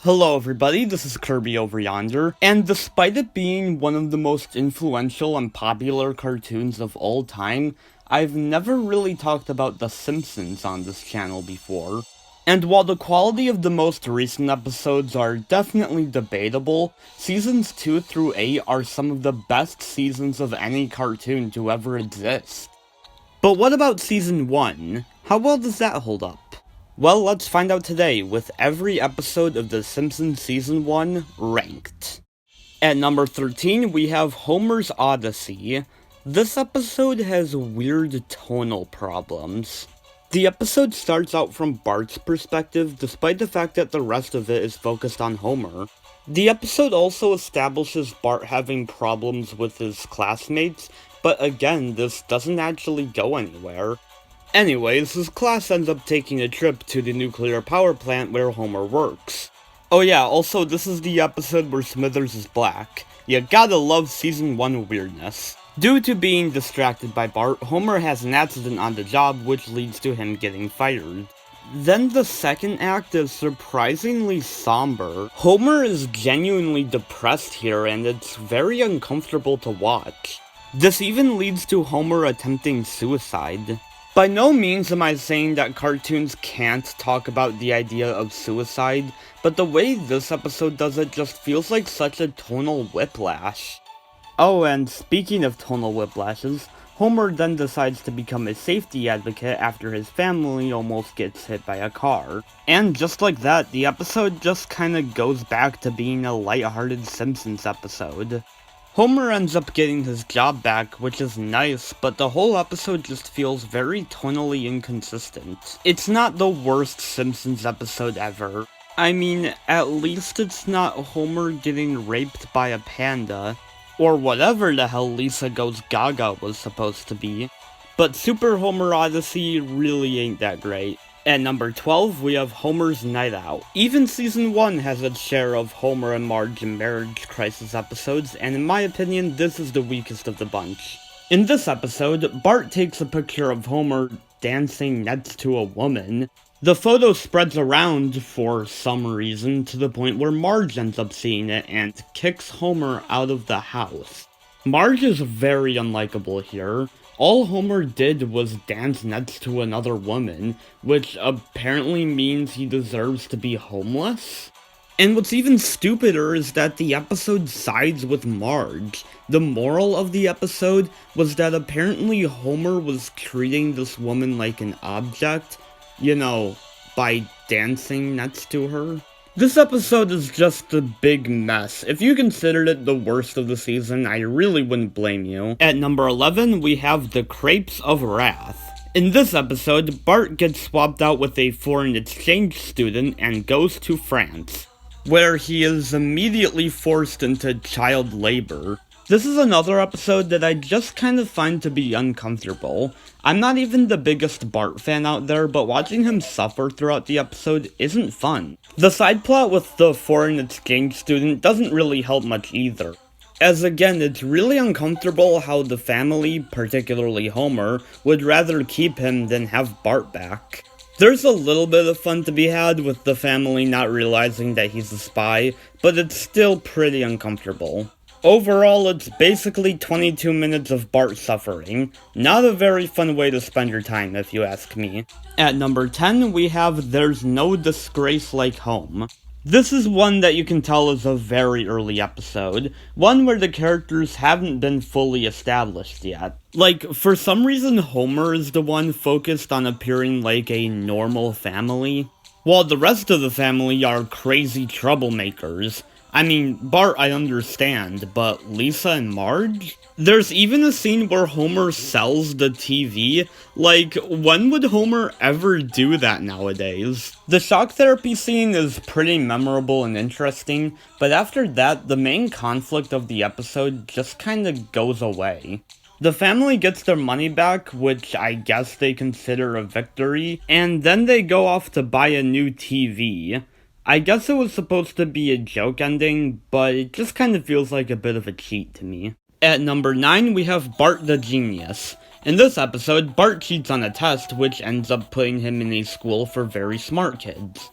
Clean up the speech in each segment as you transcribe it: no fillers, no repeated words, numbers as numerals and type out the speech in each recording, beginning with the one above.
Hello everybody, this is Kirby over yonder, and despite it being one of the most influential and popular cartoons of all time, I've never really talked about The Simpsons on this channel before. And while the quality of the most recent episodes are definitely debatable, seasons 2 through 8 are some of the best seasons of any cartoon to ever exist. But what about season 1? How well does that hold up? Well, let's find out today, with every episode of The Simpsons Season 1 ranked. At number 13, we have Homer's Odyssey. This episode has weird tonal problems. The episode starts out from Bart's perspective, despite the fact that the rest of it is focused on Homer. The episode also establishes Bart having problems with his classmates, but again, this doesn't actually go anywhere. Anyways, his class ends up taking a trip to the nuclear power plant where Homer works. Oh yeah, also this is the episode where Smithers is black. You gotta love season 1 weirdness. Due to being distracted by Bart, Homer has an accident on the job which leads to him getting fired. Then the second act is surprisingly somber. Homer is genuinely depressed here and it's very uncomfortable to watch. This even leads to Homer attempting suicide. By no means am I saying that cartoons can't talk about the idea of suicide, but the way this episode does it just feels like such a tonal whiplash. Oh, and speaking of tonal whiplashes, Homer then decides to become a safety advocate after his family almost gets hit by a car. And just like that, the episode just kinda goes back to being a lighthearted Simpsons episode. Homer ends up getting his job back, which is nice, but the whole episode just feels very tonally inconsistent. It's not the worst Simpsons episode ever. I mean, at least it's not Homer getting raped by a panda, or whatever the hell Lisa Goes Gaga was supposed to be. But Super Homer Odyssey really ain't that great. At number 12, we have Homer's Night Out. Even season 1 has its share of Homer and Marge marriage crisis episodes, and in my opinion, this is the weakest of the bunch. In this episode, Bart takes a picture of Homer dancing next to a woman. The photo spreads around, for some reason, to the point where Marge ends up seeing it and kicks Homer out of the house. Marge is very unlikable here. All Homer did was dance next to another woman, which apparently means he deserves to be homeless? And what's even stupider is that the episode sides with Marge. The moral of the episode was that apparently Homer was treating this woman like an object, you know, by dancing next to her. This episode is just a big mess. If you considered it the worst of the season, I really wouldn't blame you. At number 11, we have The Crepes of Wrath. In this episode, Bart gets swapped out with a foreign exchange student and goes to France, where he is immediately forced into child labor. This is another episode that I just kind of find to be uncomfortable. I'm not even the biggest Bart fan out there, but watching him suffer throughout the episode isn't fun. The side plot with the foreign exchange student doesn't really help much either. As again, it's really uncomfortable how the family, particularly Homer, would rather keep him than have Bart back. There's a little bit of fun to be had with the family not realizing that he's a spy, but it's still pretty uncomfortable. Overall, it's basically 22 minutes of Bart suffering. Not a very fun way to spend your time, if you ask me. At number 10, we have There's No Disgrace Like Home. This is one that you can tell is a very early episode, one where the characters haven't been fully established yet. Like, for some reason Homer is the one focused on appearing like a normal family, while the rest of the family are crazy troublemakers. I mean, Bart I understand, but Lisa and Marge? There's even a scene where Homer sells the TV. Like, when would Homer ever do that nowadays? The shock therapy scene is pretty memorable and interesting, but after that, the main conflict of the episode just kinda goes away. The family gets their money back, which I guess they consider a victory, and then they go off to buy a new TV. I guess it was supposed to be a joke ending, but it just kind of feels like a bit of a cheat to me. At number 9, we have Bart the Genius. In this episode, Bart cheats on a test, which ends up putting him in a school for very smart kids.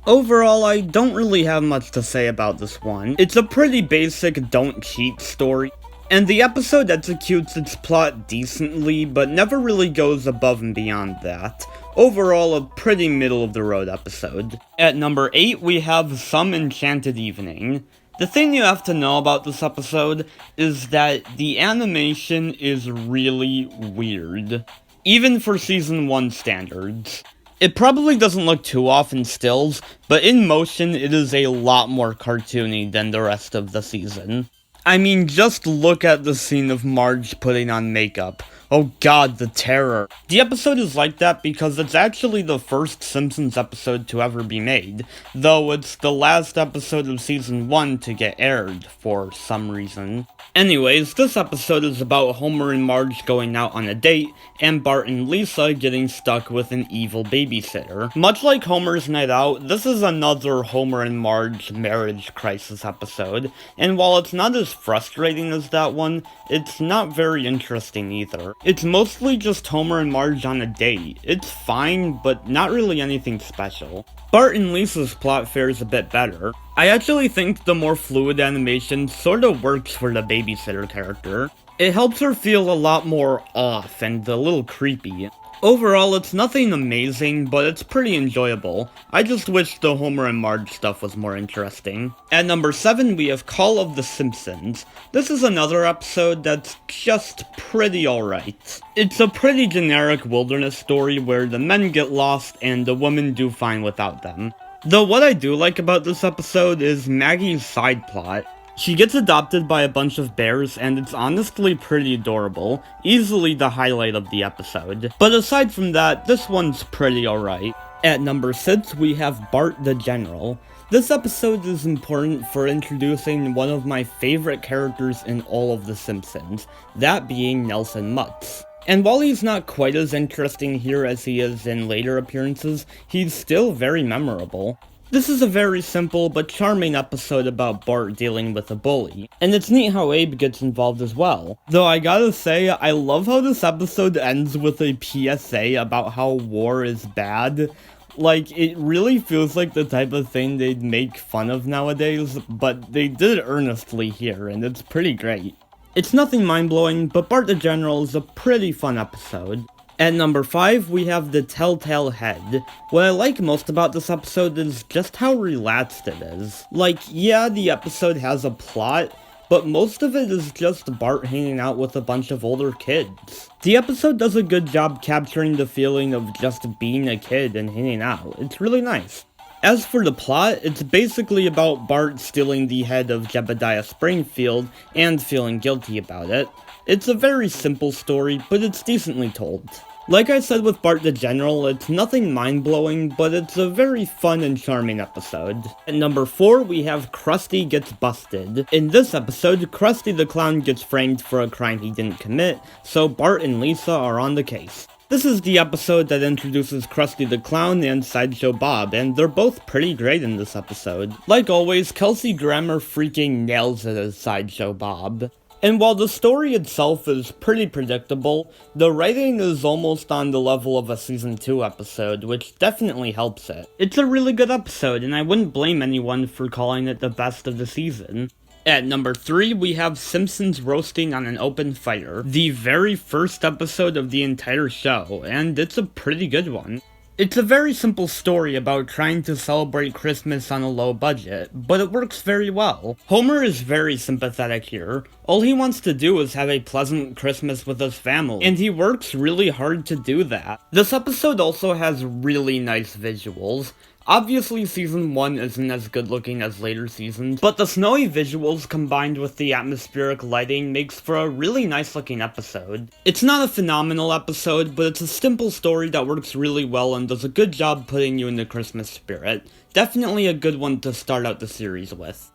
Overall, I don't really have much to say about this one. It's a pretty basic don't cheat story, and the episode executes its plot decently, but never really goes above and beyond that. Overall, a pretty middle-of-the-road episode. At number 8, we have Some Enchanted Evening. The thing you have to know about this episode is that the animation is really weird, even for Season 1 standards. It probably doesn't look too off in stills, but in motion it is a lot more cartoony than the rest of the season. I mean, just look at the scene of Marge putting on makeup. Oh god, the terror. The episode is like that because it's actually the first Simpsons episode to ever be made, though it's the last episode of Season 1 to get aired, for some reason. Anyways, this episode is about Homer and Marge going out on a date, and Bart and Lisa getting stuck with an evil babysitter. Much like Homer's Night Out, this is another Homer and Marge marriage crisis episode, and while it's not as frustrating as that one, it's not very interesting either. It's mostly just Homer and Marge on a date. It's fine, but not really anything special. Bart and Lisa's plot fares a bit better. I actually think the more fluid animation sorta works for the babysitter character. It helps her feel a lot more off and a little creepy. Overall, it's nothing amazing, but it's pretty enjoyable. I just wish the Homer and Marge stuff was more interesting. At number 7, we have Call of the Simpsons. This is another episode that's just pretty alright. It's a pretty generic wilderness story where the men get lost and the women do fine without them. Though what I do like about this episode is Maggie's side plot. She gets adopted by a bunch of bears, and it's honestly pretty adorable, easily the highlight of the episode. But aside from that, this one's pretty alright. At number 6, we have Bart the General. This episode is important for introducing one of my favorite characters in all of The Simpsons, that being Nelson Mutz. And while he's not quite as interesting here as he is in later appearances, he's still very memorable. This is a very simple but charming episode about Bart dealing with a bully, and it's neat how Abe gets involved as well. Though I gotta say, I love how this episode ends with a PSA about how war is bad. Like, it really feels like the type of thing they'd make fun of nowadays, but they did it earnestly here, and it's pretty great. It's nothing mind-blowing, but Bart the General is a pretty fun episode. At number 5, we have The Telltale Head. What I like most about this episode is just how relaxed it is. Like, yeah, the episode has a plot, but most of it is just Bart hanging out with a bunch of older kids. The episode does a good job capturing the feeling of just being a kid and hanging out. It's really nice. As for the plot, it's basically about Bart stealing the head of Jebediah Springfield and feeling guilty about it. It's a very simple story, but it's decently told. Like I said with Bart the General, it's nothing mind-blowing, but it's a very fun and charming episode. At number 4, we have Krusty Gets Busted. In this episode, Krusty the Clown gets framed for a crime he didn't commit, so Bart and Lisa are on the case. This is the episode that introduces Krusty the Clown and Sideshow Bob, and they're both pretty great in this episode. Like always, Kelsey Grammer freaking nails it as Sideshow Bob. And while the story itself is pretty predictable, the writing is almost on the level of a Season 2 episode, which definitely helps it. It's a really good episode, and I wouldn't blame anyone for calling it the best of the season. At number 3, we have Simpsons roasting on an open fire, the very first episode of the entire show, and it's a pretty good one. It's a very simple story about trying to celebrate Christmas on a low budget, but it works very well. Homer is very sympathetic here. All he wants to do is have a pleasant Christmas with his family, and he works really hard to do that. This episode also has really nice visuals. Obviously, Season 1 isn't as good looking as later seasons, but the snowy visuals combined with the atmospheric lighting makes for a really nice looking episode. It's not a phenomenal episode, but it's a simple story that works really well and does a good job putting you in the Christmas spirit. Definitely a good one to start out the series with.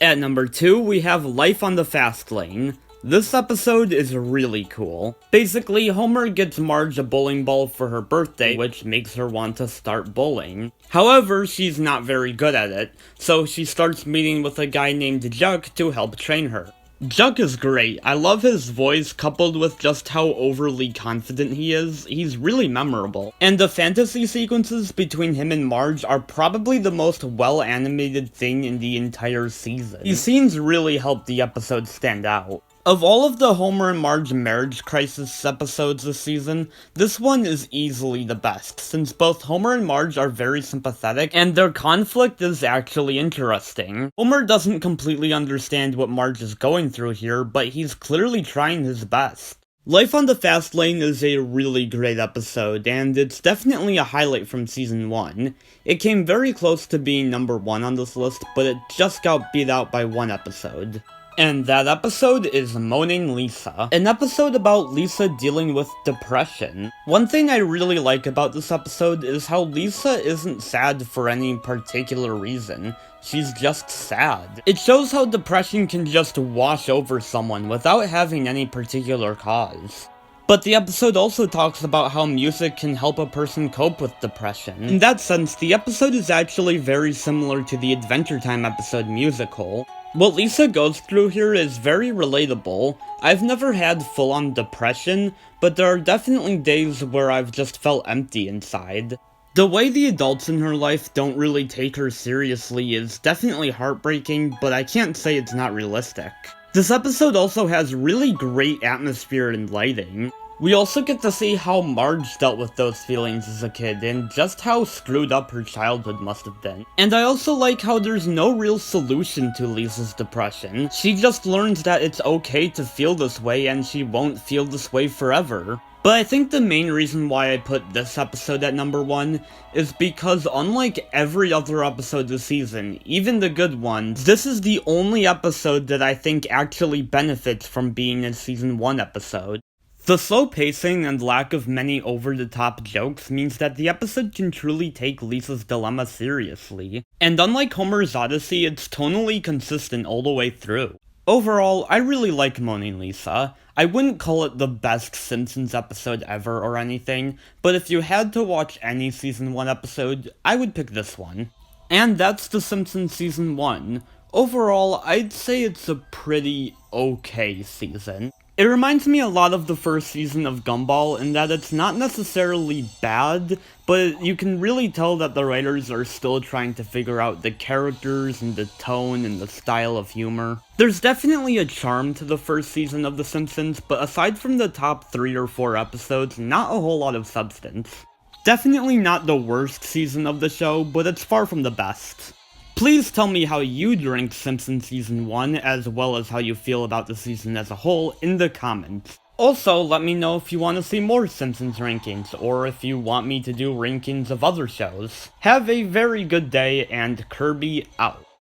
At number 2, we have Life on the Fast Lane. This episode is really cool. Basically, Homer gets Marge a bowling ball for her birthday, which makes her want to start bowling. However, she's not very good at it, so she starts meeting with a guy named Chuck to help train her. Chuck is great. I love his voice coupled with just how overly confident he is. He's really memorable. And the fantasy sequences between him and Marge are probably the most well-animated thing in the entire season. These scenes really help the episode stand out. Of all of the Homer and Marge marriage crisis episodes this season, this one is easily the best, since both Homer and Marge are very sympathetic, and their conflict is actually interesting. Homer doesn't completely understand what Marge is going through here, but he's clearly trying his best. Life on the Fast Lane is a really great episode, and it's definitely a highlight from Season 1. It came very close to being number 1 on this list, but it just got beat out by one episode. And that episode is Moaning Lisa, an episode about Lisa dealing with depression. One thing I really like about this episode is how Lisa isn't sad for any particular reason. She's just sad. It shows how depression can just wash over someone without having any particular cause. But the episode also talks about how music can help a person cope with depression. In that sense, the episode is actually very similar to the Adventure Time episode Musical. What Lisa goes through here is very relatable. I've never had full-on depression, but there are definitely days where I've just felt empty inside. The way the adults in her life don't really take her seriously is definitely heartbreaking, but I can't say it's not realistic. This episode also has really great atmosphere and lighting. We also get to see how Marge dealt with those feelings as a kid, and just how screwed up her childhood must have been. And I also like how there's no real solution to Lisa's depression. She just learns that it's okay to feel this way, and she won't feel this way forever. But I think the main reason why I put this episode at number 1 is because unlike every other episode this season, even the good ones, this is the only episode that I think actually benefits from being a Season 1 episode. The slow pacing and lack of many over-the-top jokes means that the episode can truly take Lisa's dilemma seriously. And unlike Homer's Odyssey, it's tonally consistent all the way through. Overall, I really like Moaning Lisa. I wouldn't call it the best Simpsons episode ever or anything, but if you had to watch any Season 1 episode, I would pick this one. And that's The Simpsons Season 1. Overall, I'd say it's a pretty okay season. It reminds me a lot of the first season of Gumball in that it's not necessarily bad, but you can really tell that the writers are still trying to figure out the characters and the tone and the style of humor. There's definitely a charm to the first season of The Simpsons, but aside from the top 3 or 4 episodes, not a whole lot of substance. Definitely not the worst season of the show, but it's far from the best. Please tell me how you'd rank Simpsons Season 1, as well as how you feel about the season as a whole, in the comments. Also, let me know if you want to see more Simpsons rankings, or if you want me to do rankings of other shows. Have a very good day, and Kirby out.